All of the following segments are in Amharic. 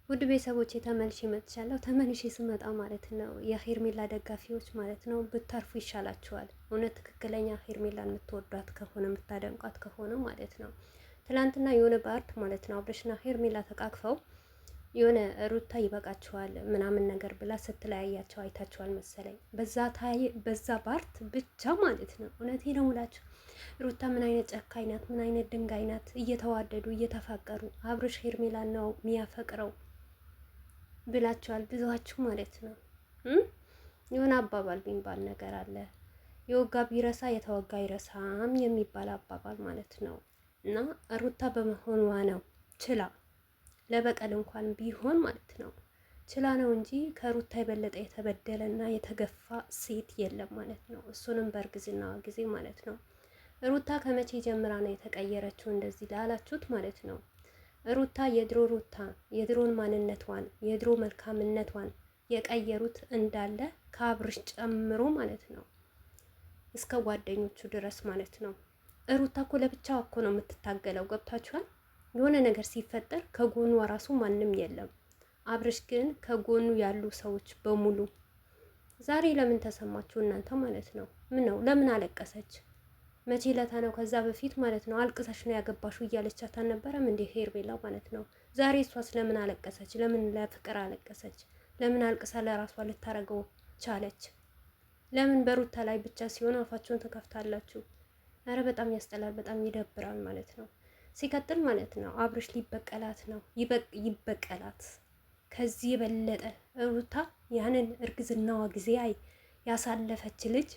ውድ ቤተሰቦቼ ተመልሼ መጥቻለሁ። ተመልሼ ስመጣ ማለት ነው የሄርሜላ ደጋፊዎች ማለት ነው ብታርፉ ይሻላችኋል። እውነት ትክክለኛ ሄርሜላን የምትወዷት ከሆነ የምታደንቋት ከሆነ ማለት ነው። ትላንትና የሆነ በአርት ማለት ነው አብርሽና ሄርሜላ ተቃቅፈው የሆነ ሩታ ይበቃችኋል ምናምን ነገር ብላ ስትለያያቸው አይታችኋል መሰለኝ። በዛ በአርት ብቻ ማለት ነው። እውነቴ ነው ሙላችሁ ሩታ ምን አይነት ጨካኝ ናት፣ ምን አይነት ድንጋይ ናት። እየተዋደዱ እየተፋቀሩ አብርሽ ሄርሜላን ነው የሚያፈቅረው ብላችኋል ብዙዋችሁ ማለት ነው። የሆነ አባባል የሚባል ነገር አለ፣ የወጋ ቢረሳ የተወጋ ይረሳም የሚባል አባባል ማለት ነው። እና ሩታ በመሆኗ ነው ችላ፣ ለበቀል እንኳን ቢሆን ማለት ነው ችላ ነው እንጂ ከሩታ የበለጠ የተበደለና የተገፋ ሴት የለም ማለት ነው። እሱንም በእርግዝና ጊዜ ማለት ነው። ሩታ ከመቼ ጀምራ ነው የተቀየረችው እንደዚህ ላላችሁት ማለት ነው ሩታ የድሮን ማንነቷን የድሮ መልካምነቷን የቀየሩት እንዳለ ከአብርሽ ጨምሮ ማለት ነው እስከ ጓደኞቹ ድረስ ማለት ነው። ሩታ እኮ ለብቻዋ እኮ ነው የምትታገለው። ገብታችኋል? የሆነ ነገር ሲፈጠር ከጎኑ ራሱ ማንም የለም። አብርሽ ግን ከጎኑ ያሉ ሰዎች በሙሉ ዛሬ ለምን ተሰማችሁ እናንተ ማለት ነው? ምን ነው ለምን አለቀሰች? መቼ ለታ ነው? ከዛ በፊት ማለት ነው አልቅሰሽ ነው ያገባሽው እያለቻት አልነበረም እንዴ ሄርሜላ ማለት ነው። ዛሬ እሷስ ለምን አለቀሰች? ለምን ለፍቅር አለቀሰች? ለምን አልቅሳ ለራሷ ልታረገው ቻለች? ለምን በሩታ ላይ ብቻ ሲሆን አፋቸውን ተከፍታላችሁ? አረ በጣም ያስጠላል፣ በጣም ይደብራል ማለት ነው። ሲቀጥል ማለት ነው አብርሽ ሊበቀላት ነው፣ ይበቀላት ከዚህ የበለጠ ሩታ ያንን እርግዝናዋ ጊዜ ያሳለፈች ልጅ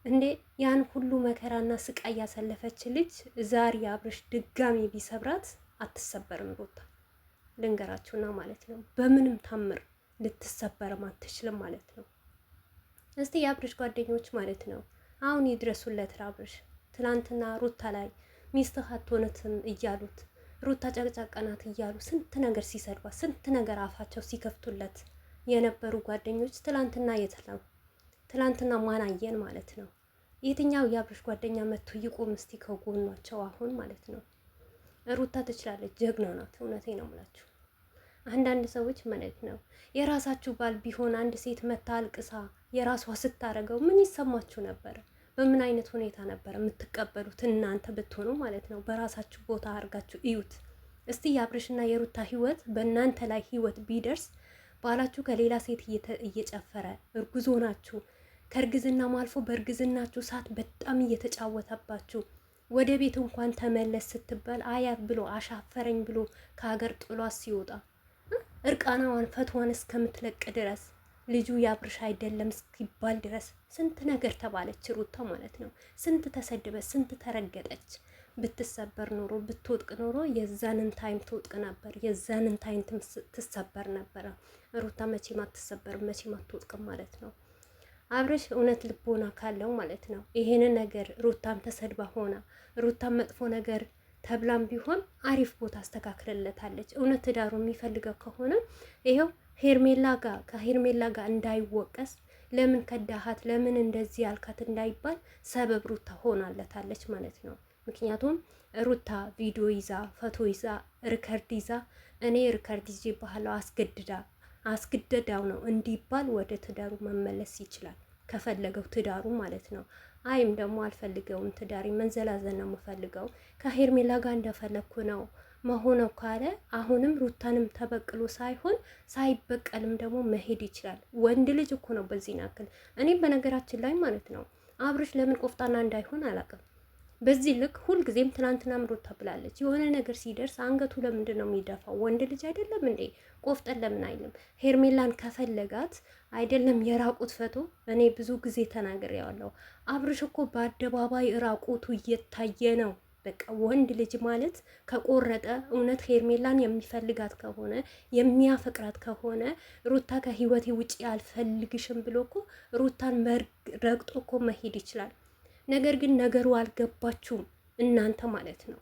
እንዴ ያን ሁሉ መከራና ስቃይ ያሳለፈች ልጅ ዛሬ አብርሽ ድጋሚ ቢሰብራት አትሰበርም። ሩታ ልንገራችሁና ማለት ነው በምንም ታምር ልትሰበርም አትችልም ማለት ነው። እስቲ የአብርሽ ጓደኞች ማለት ነው አሁን ይድረሱለት አብርሽ። ትላንትና ሩታ ላይ ሚስትህ አትሆነትም እያሉት ሩታ ጨቅጫቃ ናት እያሉ ስንት ነገር ሲሰድባት ስንት ነገር አፋቸው ሲከፍቱለት የነበሩ ጓደኞች ትላንትና የት ነው? ትላንትና ማን አየን ማለት ነው? የትኛው የአብርሽ ጓደኛ መጥቶ ይቆም እስቲ ከጎኗቸው አሁን ማለት ነው። ሩታ ትችላለች፣ ጀግና ናት። እውነቴ ነው የምላችሁ። አንዳንድ ሰዎች ማለት ነው የራሳችሁ ባል ቢሆን አንድ ሴት መታ አልቅሳ የራሷ ስታረገው ምን ይሰማችሁ ነበር? በምን አይነት ሁኔታ ነበር የምትቀበሉት እናንተ ብትሆኑ ማለት ነው? በራሳችሁ ቦታ አድርጋችሁ እዩት እስቲ። የአብርሽና የሩታ ህይወት በእናንተ ላይ ህይወት ቢደርስ ባላችሁ ከሌላ ሴት እየጨፈረ እርጉዞ ናችሁ ከእርግዝናም አልፎ በእርግዝናችሁ ሰዓት በጣም እየተጫወተባችሁ ወደ ቤት እንኳን ተመለስ ስትባል አያት ብሎ አሻፈረኝ ብሎ ከሀገር ጥሏት ሲወጣ እርቃናዋን ፈትዋን እስከምትለቅ ድረስ ልጁ የአብርሽ አይደለም እስኪባል ድረስ ስንት ነገር ተባለች ሩታ ማለት ነው። ስንት ተሰድበች፣ ስንት ተረገጠች። ብትሰበር ኖሮ ብትወጥቅ ኖሮ የዛንን ታይም ትወጥቅ ነበር፣ የዛንን ታይም ትሰበር ነበረ። ሩታ መቼም አትሰበርም፣ መቼም አትወጥቅም ማለት ነው። አብርሽ እውነት ልቦና ካለው ማለት ነው ይሄንን ነገር ሩታም ተሰድባ ሆና ሩታም መጥፎ ነገር ተብላም ቢሆን አሪፍ ቦታ አስተካክለለታለች። እውነት ትዳሩ የሚፈልገው ከሆነ ይሄው ከሄርሜላ ጋር እንዳይወቀስ ለምን ከዳሃት ለምን እንደዚህ ያልካት እንዳይባል ሰበብ ሩታ ሆናለታለች ማለት ነው። ምክንያቱም ሩታ ቪዲዮ ይዛ ፎቶ ይዛ ሪከርድ ይዛ እኔ ሪከርድ ይዤ ባህላው አስገድዳው ነው እንዲባል ወደ ትዳሩ መመለስ ይችላል ከፈለገው ትዳሩ ማለት ነው። አይም ደግሞ አልፈልገውም ትዳሪ መንዘላዘን ነው የምፈልገው ከሄርሜላ ጋር እንደፈለኩ ነው መሆነው ካለ አሁንም ሩታንም ተበቅሎ ሳይሆን ሳይበቀልም ደግሞ መሄድ ይችላል። ወንድ ልጅ እኮ ነው በዚህ ናክል። እኔም በነገራችን ላይ ማለት ነው አብርሽ ለምን ቆፍጣና እንዳይሆን አላውቅም። በዚህ ልክ ሁልጊዜም ትናንትናም ሩታ ብላለች የሆነ ነገር ሲደርስ አንገቱ ለምንድን ነው የሚደፋው? ወንድ ልጅ አይደለም እንዴ? ቆፍጠን ለምን አይልም? ሄርሜላን ከፈለጋት አይደለም የራቁት ፈቶ እኔ ብዙ ጊዜ ተናግሬዋለሁ። አብርሽ እኮ በአደባባይ ራቁቱ እየታየ ነው። በቃ ወንድ ልጅ ማለት ከቆረጠ እውነት ሄርሜላን የሚፈልጋት ከሆነ የሚያፈቅራት ከሆነ ሩታ ከህይወቴ ውጪ አልፈልግሽም ብሎ እኮ ሩታን ረግጦ እኮ መሄድ ይችላል። ነገር ግን ነገሩ አልገባችሁም እናንተ ማለት ነው።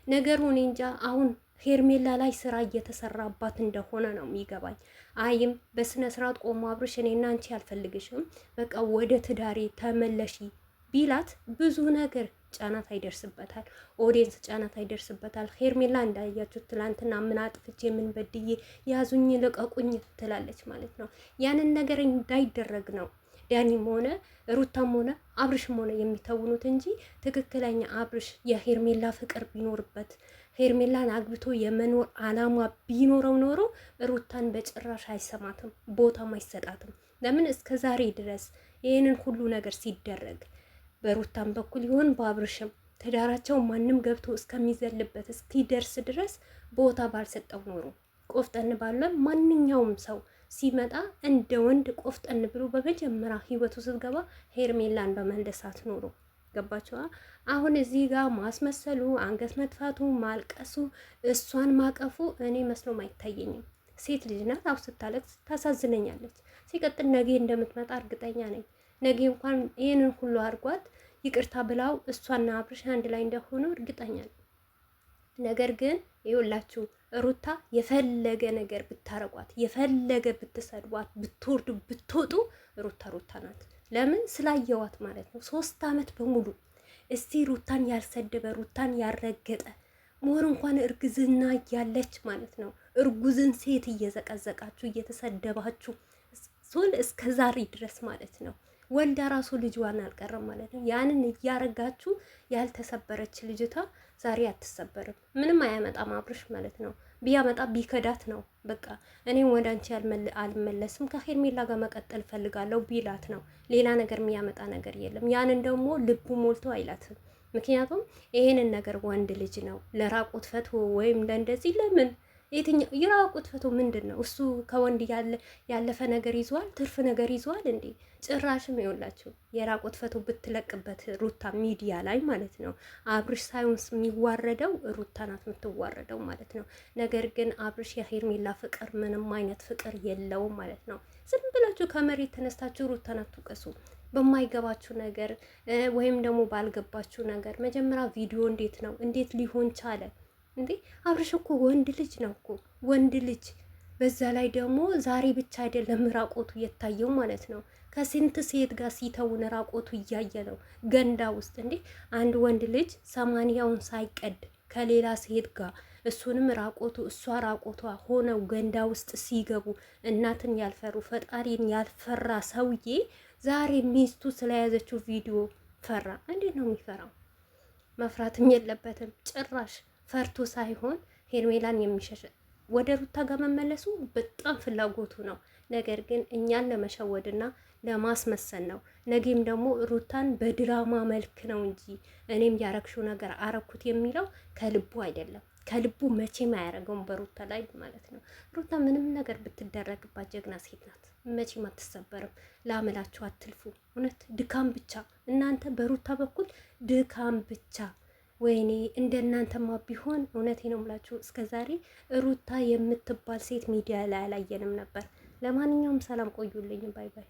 ነገሩ እኔ እንጃ። አሁን ሄርሜላ ላይ ስራ እየተሰራባት እንደሆነ ነው የሚገባኝ። አይም በስነ ስርዓት ቆሞ አብርሽ እኔና አንቺ አልፈልግሽም፣ በቃ ወደ ትዳሬ ተመለሺ ቢላት ብዙ ነገር ጫናት አይደርስበታል። ኦዲየንስ ጫናት አይደርስበታል። ሄርሜላ እንዳያችሁ ትላንትና ምን አጥፍቼ ምን በድዬ ያዙኝ ልቀቁኝ ትላለች ማለት ነው። ያንን ነገር እንዳይደረግ ነው ዳኒም ሆነ ሩታም ሆነ አብርሽም ሆነ የሚተውኑት እንጂ ትክክለኛ አብርሽ የሄርሜላ ፍቅር ቢኖርበት ሄርሜላን አግብቶ የመኖር አላማ ቢኖረው ኖሮ ሩታን በጭራሽ አይሰማትም፣ ቦታም አይሰጣትም። ለምን እስከ ዛሬ ድረስ ይህንን ሁሉ ነገር ሲደረግ በሩታን በኩል ይሆን በአብርሽም ትዳራቸው ማንም ገብቶ እስከሚዘልበት እስኪደርስ ድረስ ቦታ ባልሰጠው ኖሮ ቆፍጠን ባለ ማንኛውም ሰው ሲመጣ እንደ ወንድ ቆፍጠን ብሎ በመጀመሪያ ህይወቱ ስትገባ ሄርሜላን በመንደሳት ኖሮ ገባችዋ። አሁን እዚህ ጋር ማስመሰሉ፣ አንገት መጥፋቱ፣ ማልቀሱ፣ እሷን ማቀፉ እኔ መስሎም አይታየኝም። ሴት ልጅ ናት። አው ስታለቅስ ታሳዝነኛለች። ሲቀጥል ነገ እንደምትመጣ እርግጠኛ ነኝ። ነገ እንኳን ይህንን ሁሉ አድርጓት ይቅርታ ብላው እሷና አብርሽ አንድ ላይ እንደሆኑ እርግጠኛ ነኝ። ነገር ግን ይኸውላችሁ ሩታ የፈለገ ነገር ብታረቋት፣ የፈለገ ብትሰድቧት፣ ብትወርዱ ብትወጡ ሩታ ሩታ ናት። ለምን ስላየዋት ማለት ነው። 3 አመት በሙሉ እስቲ ሩታን ያልሰደበ ሩታን ያልረገጠ ሞር እንኳን እርግዝና እያለች ማለት ነው እርጉዝን ሴት እየዘቀዘቃችሁ እየተሰደባችሁ ሶል እስከ ዛሬ ድረስ ማለት ነው ወልዳ ራሱ ልጅዋን አልቀረም ማለት ነው። ያንን እያረጋችሁ ያልተሰበረች ልጅቷ ዛሬ አትሰበርም። ምንም አያመጣም አብርሽ ማለት ነው። ቢያመጣ ቢከዳት ነው በቃ እኔም ወደ አንቺ አልመለስም ከሄርሜላ ጋር መቀጠል ፈልጋለሁ ቢላት ነው። ሌላ ነገር የሚያመጣ ነገር የለም። ያንን ደግሞ ልቡ ሞልቶ አይላትም። ምክንያቱም ይሄንን ነገር ወንድ ልጅ ነው ለራቁት ፈቶ ወይም ለእንደዚህ ለምን የትኛው የራቁት ፈቶ ምንድን ነው? እሱ ከወንድ ያለፈ ነገር ይዟል፣ ትርፍ ነገር ይዟል እንዴ? ጭራሽም ይኸውላችሁ የራቁት ፈቶ ብትለቅበት ሩታ ሚዲያ ላይ ማለት ነው አብርሽ ሳይሆን የሚዋረደው ሩታ ናት የምትዋረደው ማለት ነው። ነገር ግን አብርሽ የሄርሜላ ፍቅር ምንም አይነት ፍቅር የለውም ማለት ነው። ዝም ብላችሁ ከመሬት ተነስታችሁ ሩታን አትውቀሱ። በማይገባችሁ ነገር ወይም ደግሞ ባልገባችሁ ነገር መጀመሪያ ቪዲዮ እንዴት ነው እንዴት ሊሆን ቻለ? እንዴ አብርሽ እኮ ወንድ ልጅ ነው እኮ ወንድ ልጅ። በዛ ላይ ደግሞ ዛሬ ብቻ አይደለም ራቆቱ የታየው ማለት ነው። ከስንት ሴት ጋር ሲተውን ራቆቱ እያየ ነው ገንዳ ውስጥ። እንዴ አንድ ወንድ ልጅ 80ውን ሳይቀድ ከሌላ ሴት ጋር እሱንም ራቆቱ እሷ ራቆቷ ሆነው ገንዳ ውስጥ ሲገቡ እናትን ያልፈሩ ፈጣሪን ያልፈራ ሰውዬ ዛሬ ሚስቱ ስለያዘችው ቪዲዮ ፈራ። እንዴት ነው የሚፈራው? መፍራትም የለበትም ጭራሽ። ፈርቶ ሳይሆን ሄርሜላን የሚሸሽ ወደ ሩታ ጋር መመለሱ በጣም ፍላጎቱ ነው። ነገር ግን እኛን ለመሸወድና ለማስመሰል ነው። ነገም ደግሞ ሩታን በድራማ መልክ ነው እንጂ እኔም ያረግሽው ነገር አረኩት የሚለው ከልቡ አይደለም። ከልቡ መቼም አያረገውም በሩታ ላይ ማለት ነው። ሩታ ምንም ነገር ብትደረግባት ጀግና ሴት ናት። መቼም አትሰበርም። ላመላችሁ አትልፉ። እውነት ድካም ብቻ እናንተ በሩታ በኩል ድካም ብቻ። ወይኔ እንደናንተማ ቢሆን እውነቴ ነው የምላችሁ እስከዛሬ ሩታ የምትባል ሴት ሚዲያ ላይ አላየንም ነበር። ለማንኛውም ሰላም ቆዩልኝ። ባይ ባይ።